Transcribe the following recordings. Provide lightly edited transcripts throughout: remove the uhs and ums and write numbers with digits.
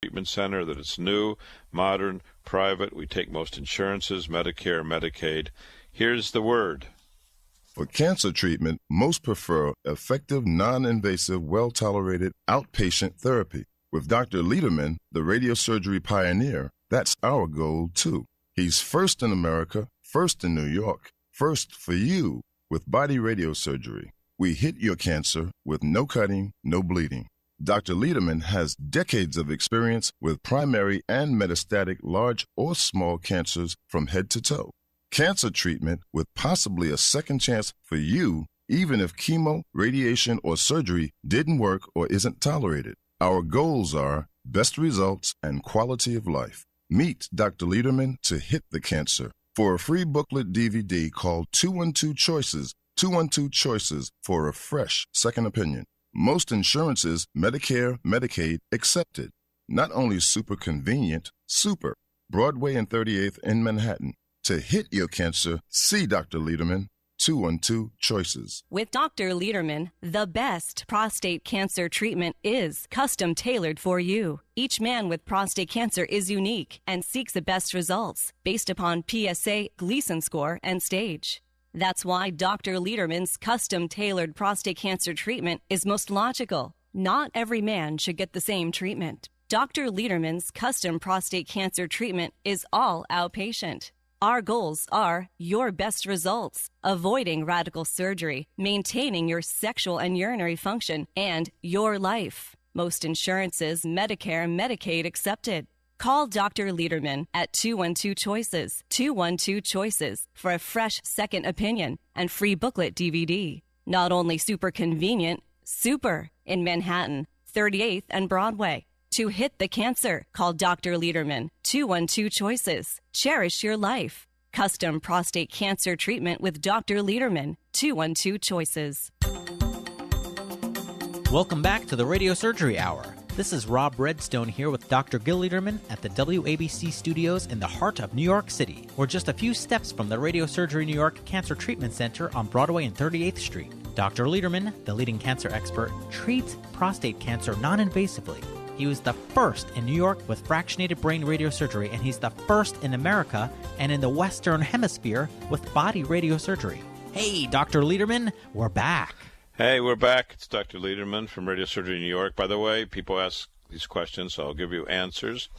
Treatment Center, that it's new, modern, private. We take most insurances, Medicare, Medicaid. Here's the word. For cancer treatment, most prefer effective, non-invasive, well-tolerated outpatient therapy. With Dr. Lederman, the radiosurgery pioneer, that's our goal, too. He's first in America, first in New York, first for you with body radiosurgery. We hit your cancer with no cutting, no bleeding. Dr. Lederman has decades of experience with primary and metastatic large or small cancers from head to toe. Cancer treatment with possibly a second chance for you, even if chemo, radiation, or surgery didn't work or isn't tolerated. Our goals are best results and quality of life. Meet Dr. Lederman to hit the cancer. For a free booklet DVD, call 212 Choices, 212 Choices for a fresh second opinion. Most insurances, Medicare, Medicaid, accepted. Not only super convenient, super. Broadway and 38th in Manhattan. To hit your cancer, see Dr. Lederman, 212 Choices. With Dr. Lederman, the best prostate cancer treatment is custom tailored for you. Each man with prostate cancer is unique and seeks the best results based upon PSA, Gleason score, and stage. That's why Dr. Lederman's custom-tailored prostate cancer treatment is most logical. Not every man should get the same treatment. Dr. Lederman's custom prostate cancer treatment is all outpatient. Our goals are your best results, avoiding radical surgery, maintaining your sexual and urinary function, and your life. Most insurances, Medicare, Medicaid accepted. Call Dr. Lederman at 212 Choices, 212 Choices for a fresh second opinion and free booklet DVD. Not only super convenient, super in Manhattan, 38th and Broadway. To hit the cancer, call Dr. Lederman, 212 Choices. Cherish your life. Custom prostate cancer treatment with Dr. Lederman, 212 Choices. Welcome back to the Radiosurgery Hour. This is Rob Redstone here with Dr. Gil Lederman at the WABC studios in the heart of New York City. We're just a few steps from the Radiosurgery New York Cancer Treatment Center on Broadway and 38th Street. Dr. Lederman, the leading cancer expert, treats prostate cancer non-invasively. He was the first in New York with fractionated brain radiosurgery, and he's the first in America and in the Western Hemisphere with body radiosurgery. Hey, Dr. Lederman, we're back. Hey, we're back. It's Dr. Lederman from Radiosurgery New York. By the way, people ask these questions, so I'll give you answers.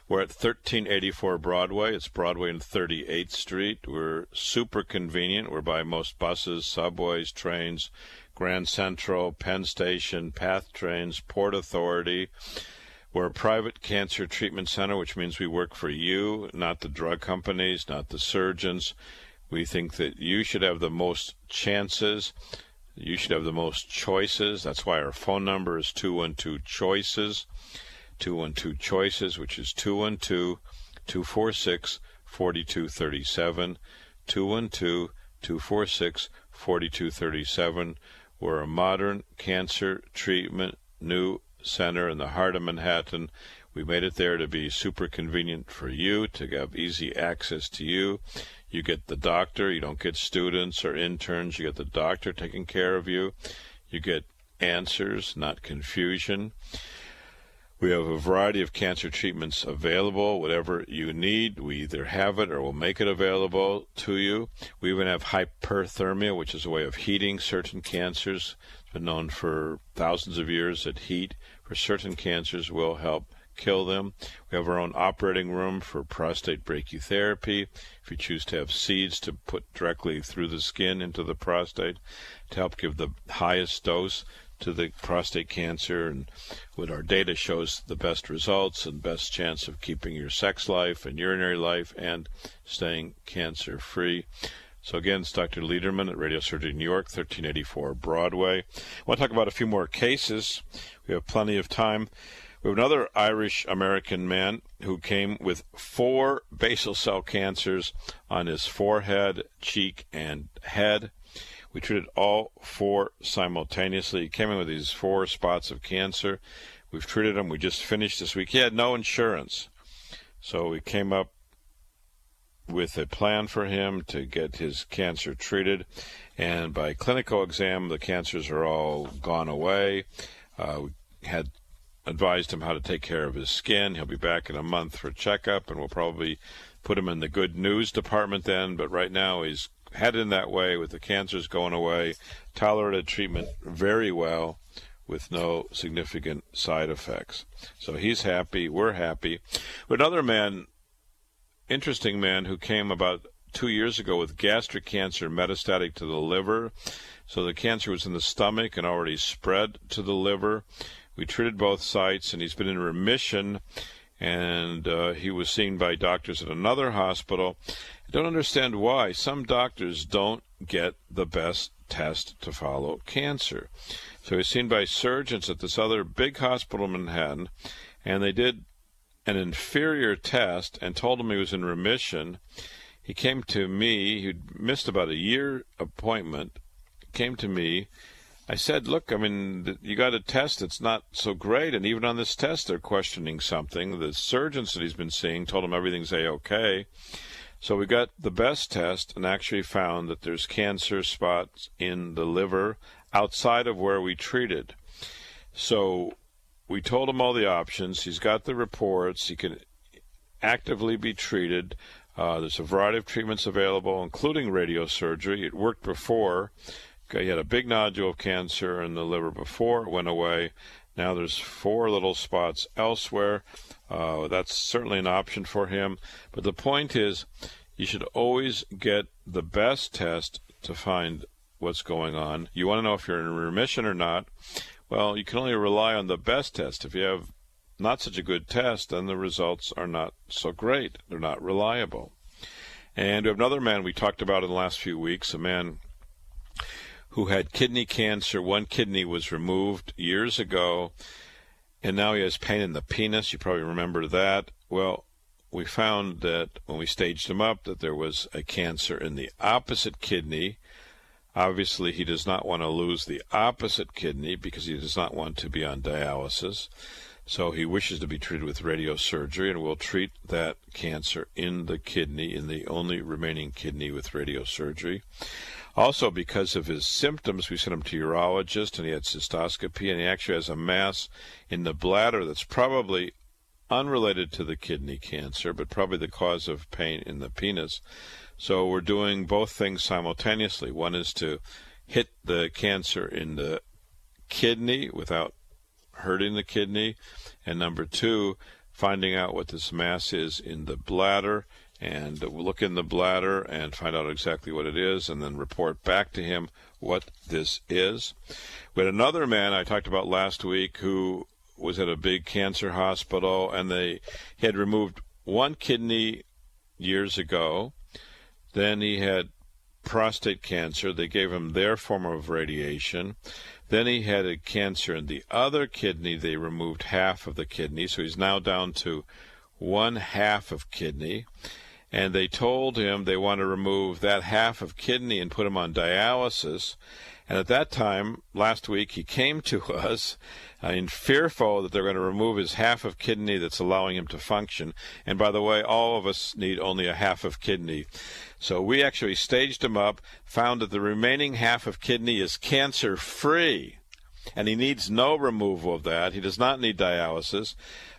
We're at 1384 Broadway. It's Broadway and 38th Street. We're super convenient. We're by most buses, subways, trains, Grand Central, Penn Station, PATH trains, Port Authority. We're a private cancer treatment center, which means we work for you, not the drug companies, not the surgeons. We think that you should have the most chances. You should have the most choices. That's why our phone number is 212 Choices, 212 Choices, which is 212-246-4237, 212-246-4237. We're a modern cancer treatment new center in the heart of Manhattan. We made it there to be super convenient for you, to have easy access to you. You get the doctor. You don't get students or interns. You get the doctor taking care of you. You get answers, not confusion. We have a variety of cancer treatments available. Whatever you need, we either have it or we'll make it available to you. We even have hyperthermia, which is a way of heating certain cancers. It's been known for thousands of years that heat for certain cancers will help kill them. We have our own operating room for prostate brachytherapy. If you choose to have seeds to put directly through the skin into the prostate to help give the highest dose to the prostate cancer, and what our data shows the best results and best chance of keeping your sex life and urinary life and staying cancer free. So again, it's Dr. Lederman at Radiosurgery New York, 1384 Broadway. I want to talk about a few more cases. We have plenty of time. We have another Irish-American man who came with 4 basal cell cancers on his forehead, cheek, and head. We treated all 4 simultaneously. He came in with these 4 spots of cancer. We've treated him. We just finished this week. He had no insurance. So we came up with a plan for him to get his cancer treated. And by clinical exam, the cancers are all gone away. We had advised him how to take care of his skin. He'll be back in a month for a checkup, and we'll probably put him in the good news department then. But right now he's headed in that way with the cancers going away, tolerated treatment very well with no significant side effects. So he's happy. We're happy. But another man, interesting man, who came about 2 years ago with gastric cancer metastatic to the liver. So the cancer was in the stomach and already spread to the liver. We treated both sites, and he's been in remission, and he was seen by doctors at another hospital. I don't understand why. Some doctors don't get the best test to follow cancer. So he's seen by surgeons at this other big hospital in Manhattan, and they did an inferior test and told him he was in remission. He came to me. He'd missed about a year appointment. Came to me. I said, look, I mean, you got a test that's not so great, and even on this test they're questioning something. The surgeons that he's been seeing told him everything's A-OK. So we got the best test and actually found that there's cancer spots in the liver outside of where we treated. So we told him all the options. He's got the reports. He can actively be treated. There's a variety of treatments available, including radiosurgery. It worked before. He had a big nodule of cancer in the liver before it went away. Now there's 4 little spots elsewhere. That's certainly an option for him. But the point is, you should always get the best test to find what's going on. You want to know if you're in remission or not. Well, you can only rely on the best test. If you have not such a good test, then the results are not so great. They're not reliable. And we have another man we talked about in the last few weeks, a man who had kidney cancer. One kidney was removed years ago, and now he has pain in the penis. You probably remember that. Well, we found that when we staged him up that there was a cancer in the opposite kidney. Obviously, he does not want to lose the opposite kidney because he does not want to be on dialysis. So he wishes to be treated with radiosurgery, and we'll treat that cancer in the kidney, in the only remaining kidney, with radiosurgery. Also, because of his symptoms, we sent him to a urologist, and he had cystoscopy, and he actually has a mass in the bladder that's probably unrelated to the kidney cancer, but probably the cause of pain in the penis. So we're doing both things simultaneously. One is to hit the cancer in the kidney without hurting the kidney, and number 2, finding out what this mass is in the bladder, and we'll look in the bladder and find out exactly what it is, and then report back to him what this is. We had another man I talked about last week who was at a big cancer hospital, and he had removed one kidney years ago. Then he had prostate cancer. They gave him their form of radiation. Then he had a cancer in the other kidney. They removed half of the kidney, so he's now down to 1/2 of kidney. And they told him they want to remove that half of kidney and put him on dialysis. And at that time, last week, he came to us fearful that they're going to remove his half of kidney that's allowing him to function. And by the way, all of us need only a half of kidney. So we actually staged him up, found that the remaining half of kidney is cancer-free, and he needs no removal of that. He does not need dialysis.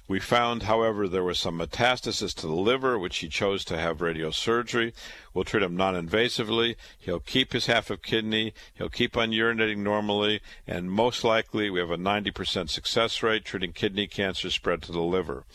We found, however, there was some metastasis to the liver, which he chose to have radiosurgery. We'll treat him non-invasively. He'll keep his half of kidney. He'll keep on urinating normally. And most likely, we have a 90% success rate treating kidney cancer spread to the liver.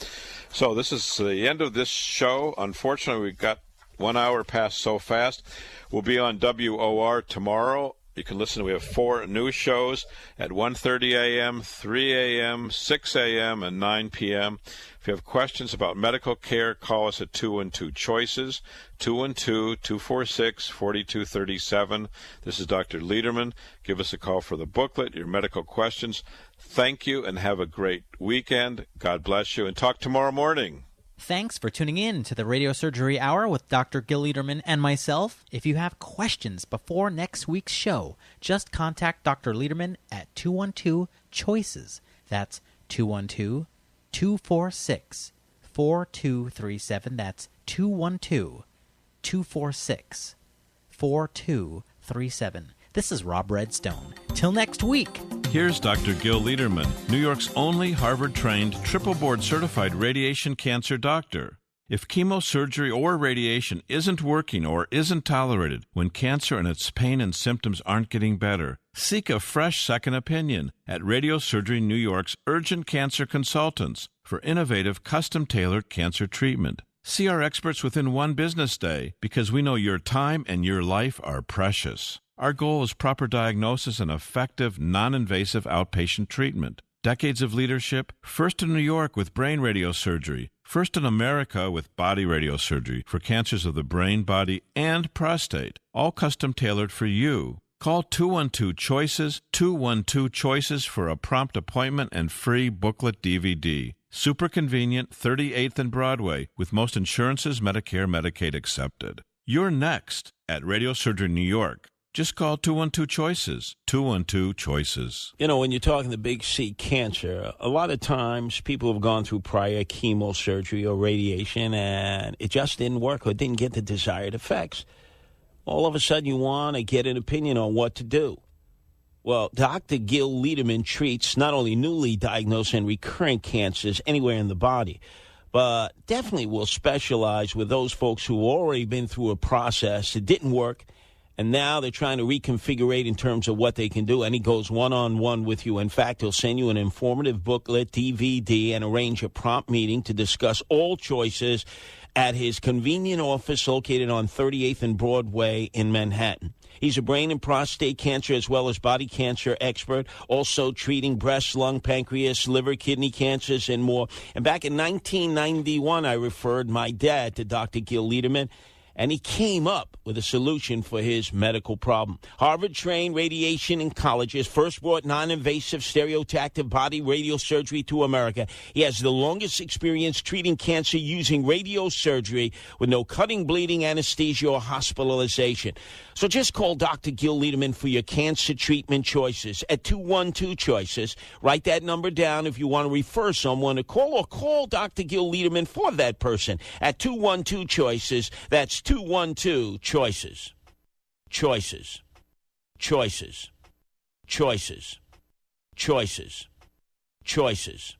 So this is the end of this show. Unfortunately, we got 1 hour passed so fast. We'll be on WOR tomorrow. You can listen. We have 4 new shows at 1:30 a.m., 3 a.m., 6 a.m., and 9 p.m. If you have questions about medical care, call us at 212-CHOICES, 212-246-4237. This is Dr. Lederman. Give us a call for the booklet, your medical questions. Thank you, and have a great weekend. God bless you, and talk tomorrow morning. Thanks for tuning in to the Radiosurgery Hour with Dr. Gil Lederman and myself. If you have questions before next week's show, just contact Dr. Lederman at 212-CHOICES. That's 212-246-4237. That's 212-246-4237. This is Rob Redstone. Till next week. Here's Dr. Gil Lederman, New York's only Harvard-trained, triple board-certified radiation cancer doctor. If chemosurgery or radiation isn't working or isn't tolerated, when cancer and its pain and symptoms aren't getting better, seek a fresh second opinion at Radiosurgery New York's Urgent Cancer Consultants for innovative, custom-tailored cancer treatment. See our experts within one business day because we know your time and your life are precious. Our goal is proper diagnosis and effective, non-invasive outpatient treatment. Decades of leadership, first in New York with brain radiosurgery, first in America with body radiosurgery for cancers of the brain, body, and prostate, all custom-tailored for you. Call 212-CHOICES, 212-CHOICES for a prompt appointment and free booklet DVD. Super convenient, 38th and Broadway, with most insurances, Medicare, Medicaid accepted. You're next at Radiosurgery New York. Just call 212-CHOICES, 212-CHOICES. You know, when you're talking the big C, cancer, a lot of times people have gone through prior chemosurgery or radiation and it just didn't work or didn't get the desired effects. All of a sudden you want to get an opinion on what to do. Well, Dr. Gil Lederman treats not only newly diagnosed and recurrent cancers anywhere in the body, but definitely will specialize with those folks who have already been through a process that didn't work, and now they're trying to reconfigure in terms of what they can do, and he goes one-on-one with you. In fact, he'll send you an informative booklet, DVD, and arrange a prompt meeting to discuss all choices at his convenient office located on 38th and Broadway in Manhattan. He's a brain and prostate cancer as well as body cancer expert, also treating breast, lung, pancreas, liver, kidney cancers, and more. And back in 1991, I referred my dad to Dr. Gil Lederman, and he came up with a solution for his medical problem. Harvard-trained radiation oncologist first brought non-invasive stereotactic body radiosurgery to America. He has the longest experience treating cancer using radiosurgery with no cutting, bleeding, anesthesia, or hospitalization. So just call Dr. Gil Lederman for your cancer treatment choices at 212-CHOICES. Write that number down if you want to refer someone to call, or call Dr. Gil Lederman for that person at 212-CHOICES. That's 212-CHOICES. Choices. Choices. Choices. Choices. Choices. Choices.